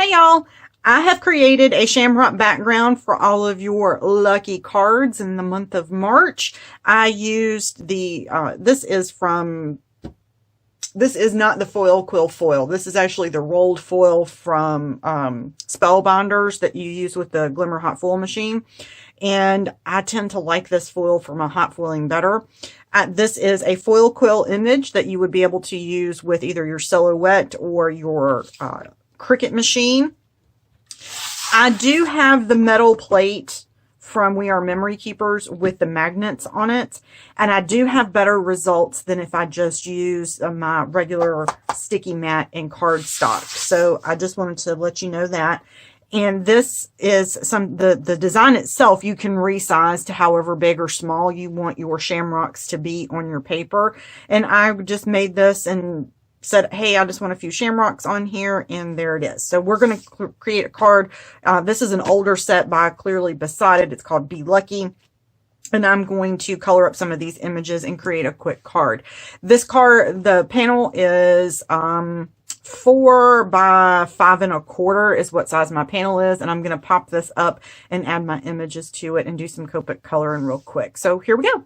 Hey y'all, I have created a Shamrock background for all of your lucky cards in the month of March. I used the, this is not the foil Quill foil. This is actually the rolled foil from Spellbinders that you use with the Glimmer hot foil machine. And I tend to like this foil for my hot foiling better. This is a foil quill image that you would be able to use with either your Silhouette or your Cricut machine. I do have the metal plate from We Are Memory Keepers with the magnets on it, and I do have better results than if I just use my regular sticky mat and cardstock. So I just wanted to let you know that. And this is the design itself, you can resize to however big or small you want your shamrocks to be on your paper. And I just made this and said, hey, I just want a few shamrocks on here, and there it is. So we're going to create a card. This is an older set by Clearly Beside It. It's called Be Lucky. And I'm going to color up some of these images and create a quick card. This card, the panel is 4 by 5 1/4 is what size my panel is. And I'm going to pop this up and add my images to it and do some Copic coloring real quick. So here we go.